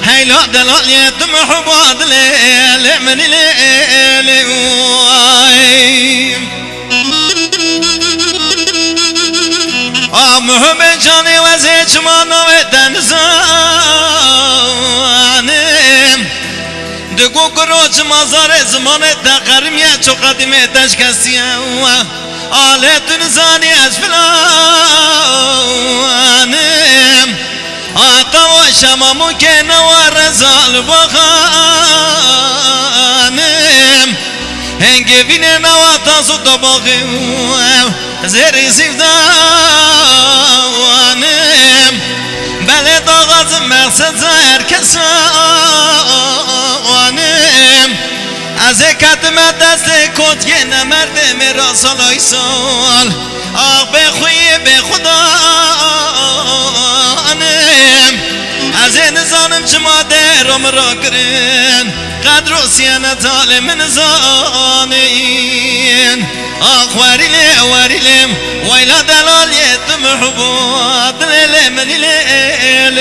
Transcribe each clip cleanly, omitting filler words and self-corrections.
هيلا دلاليت محبوب ليل من ليل محب جاني وزيج ما نويتن زانم دقو قروج مزار زمان تقرمية چو قدمي تشكسيا آلت نزاني أسفلانم آتا و شمامو که نوارزال بخانم هنگی بینه نواتا سوتا باقیم زیری سیفدانم بله داغاز مقصد زهر کسانم از کتم دست کت یه نمرده مرا سالای سال آق بخوی به خدا از نزانم چما درم را کرن قدر و سیانت عالم نزانین آخ وریله وریلم ویلا دلالیت محبوب دلیل من لیل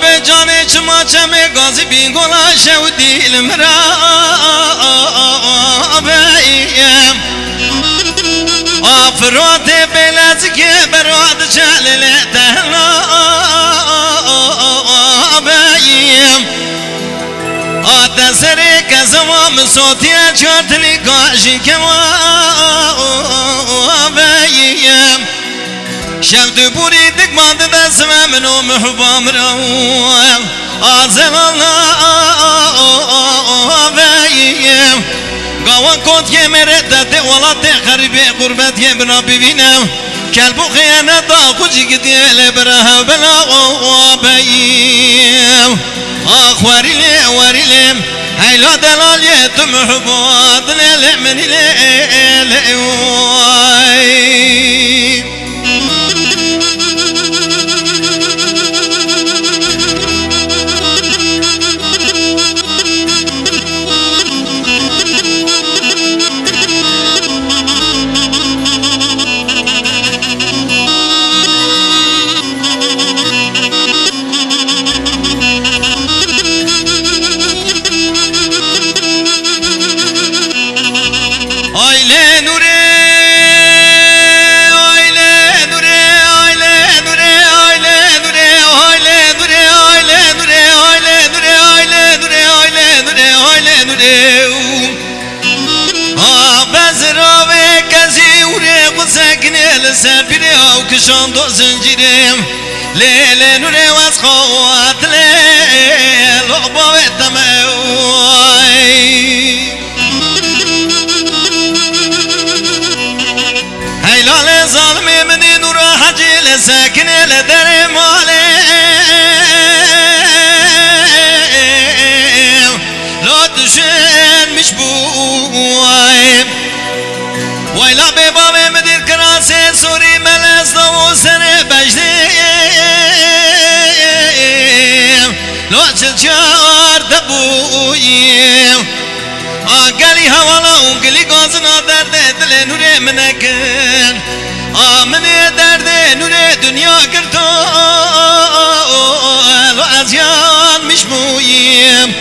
به جان چما چمه گازی بینگولا شو دیل مرابیم آفرات بلز که براد چلل تهلابیم آتا سره کسوام صوتی چارتلی کاشی کمابیم شفت بوری دکمان دست منو محبام رو آزل الله بیم قوان کود که مرتت ولات خریبی قربت که بنا ببینم کلبو خیانت دا خوشی گدیل بره بلا بیم آخ وریلم وریلم هیلا دلالیت محبوب دلیل من لیل سفیری او کشان دو زنجیریم لیل نوری واز خوات لیل اقباوی تموی هیلال ظالمی منی نور حجی لسکنی لدر مالیم لو دشن مش بویم ویلا بباوی مدیر کراسه سوری ملز دو سر بجدیم لوچل چار دبویم آگلی حوالا اونگلی گازنا درد دل نور منکن آمن درد نور دنیا گردان و از یان مشمویم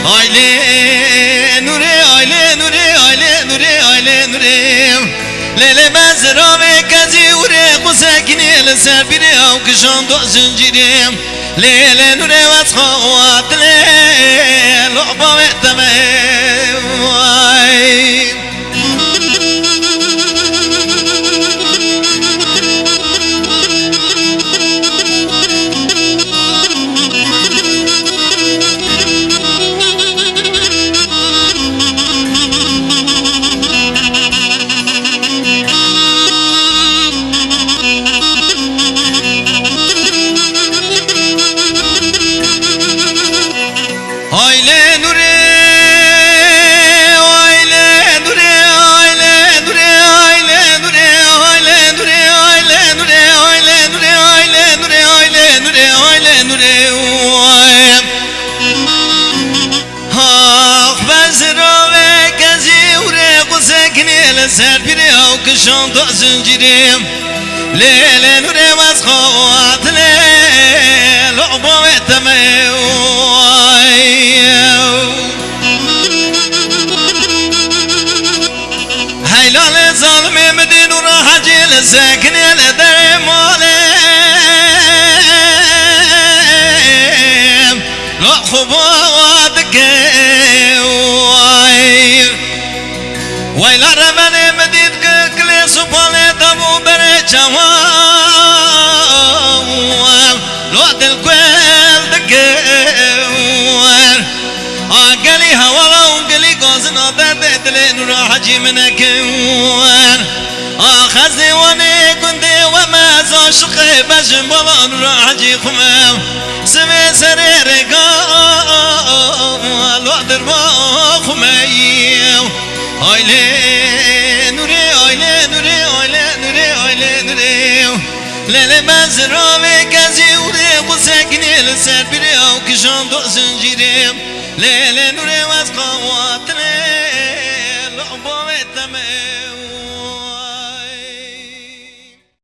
آیلی نوره آیلی نوره آیلی نوره آیلی نوریم لیل بزراوه کزی اوره قسکنی لسر بیره او کشان دو زنجیریم ليل نوري واسخوات ليل لعبة وتماي سر بیره او کشان تا زنجیریم لیل نوره واسخوات لیل لعبا و تمه هیلال ظالم مدین و راه جیل سکنی لدر مالیم لعبا دکه ویلا رمانه مدید که کلی سپاله دمو بره چوان لو دل کویل دکر آگلی حوالا اونگلی گازن آدرده دلی نورا حجی منکن آخز دیوانه کنده و مزا شقه بجن بالا نورا حجی خمم سمه سره رگا لو در با خمیم آیله نوره آیله نوره آیله نوره آیله نوره لیل بزرامه کسی اوره قسکنی لسر بیره او کشان دو زنجیره لیل نوره وز قوات